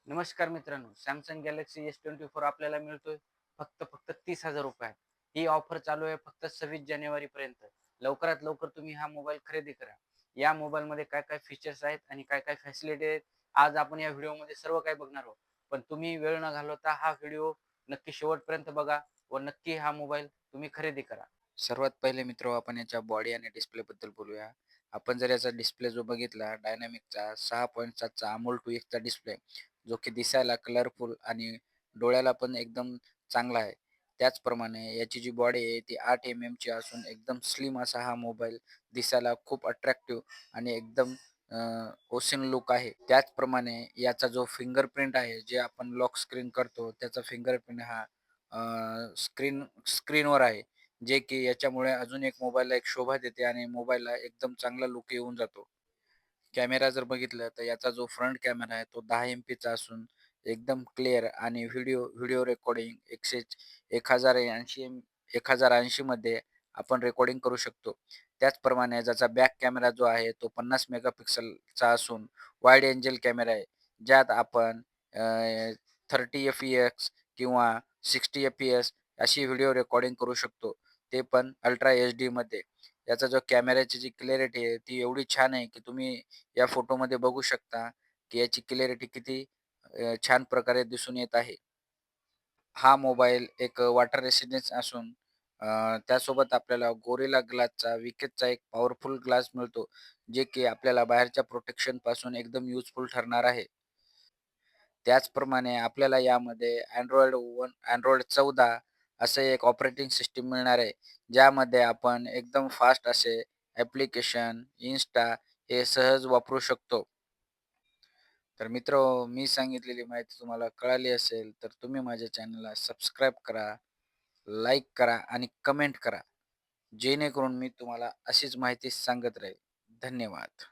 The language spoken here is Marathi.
नमस्कार मित्रांनो, सॅमसंग गॅलेक्सी S24 आपल्याला मिळतोय फक्त 30,000 रुपयात. ही ऑफर चालू आहे फक्त 26 जानेवारीपर्यंत. लवकरात लवकर तुम्ही हा मोबाईल खरेदी करा. या मोबाईलमध्ये काय-काय फीचर्स आहेत आणि काय-काय फॅसिलिटी आहेत, आज आपण या व्हिडिओमध्ये सर्व काही बघणार आहोत. पण तुम्ही वेळ न घालवता हा व्हिडिओ नक्की शेवटपर्यंत बघा व नक्की हा मोबाईल तुम्ही खरेदी करा. सर्वात पहिले मित्र आपण याच्या बॉडी आणि डिस्प्लेबद्दल बोलूया. आपण जर याचा डिस्प्ले जो बघितला डायनॅमिकचा 6.7चा AMOLED 2Xचा डिस्प्ले जो की दिसायला कलरफुल आणि डोळ्याला पण एकदम चांगला आहे. त्याचप्रमाणे याची जी बॉडी आहे ती 8 ची असून एकदम स्लिम असा हा मोबाईल दिसायला खूप अट्रॅक्टिव्ह आणि एकदम ओसिन लूक आहे. त्याचप्रमाणे याचा जो फिंगरप्रिंट आहे, जे आपण लॉक स्क्रीन करतो त्याचा फिंगरप्रिंट हा स्क्रीनवर आहे. जे की याच्यामुळे अजून एक मोबाईलला एक शोभा देते आणि मोबाईलला एकदम चांगला लूक येऊन जातो. कॅमेरा जर बघितलं तर याचा जो फ्रंट कॅमेरा आहे तो 10 एमपीचा असून एकदम क्लिअर आणि व्हिडिओ व्हिडिओ रेकॉर्डिंग 1080 मध्ये आपण रेकॉर्डिंग करू शकतो. त्याचप्रमाणे ज्याचा बॅक कॅमेरा जो आहे तो 50 मेगापिक्सलचा असून वाईड एंगल कॅमेरा आहे. ज्यात आपण 30 एफ-पी-एस किंवा 60 एफ-पी-एस अशी व्हिडिओ रेकॉर्डिंग करू शकतो. ते पण अल्ट्रा एचडीमध्ये. याचा जो कॅमेऱ्याची जी क्लॅरिटी आहे ती एवढी छान आहे, की तुम्ही या फोटोमध्ये बघू शकता, की याची क्लॅरिटी किती छान प्रकारे दिसून येत आहे. हा मोबाईल एक वॉटर रेसिस्टन्स असून त्यासोबत आपल्याला गोरिल्ला ग्लासचा विकेटचा एक पॉवरफुल ग्लास मिळतो, जे की आपल्याला बाहेरच्या प्रोटेक्शनपासून एकदम युजफुल ठरणार आहे. त्याचप्रमाणे आपल्याला यामध्ये Android 14 असं एक ऑपरेटिंग सिस्टम मिळणार आहे, ज्यामध्ये आपण एकदम फास्ट असे ॲप्लिकेशन, Insta हे सहज वापरू शकतो. तर मित्र मी सांगितलेली माहिती तुम्हाला कळाली असेल, तर तुम्ही माझ्या चॅनलला सबस्क्राईब करा, लाईक करा आणि कमेंट करा. जेणेकरून मी तुम्हाला अशीच माहिती सांगत राहील. धन्यवाद.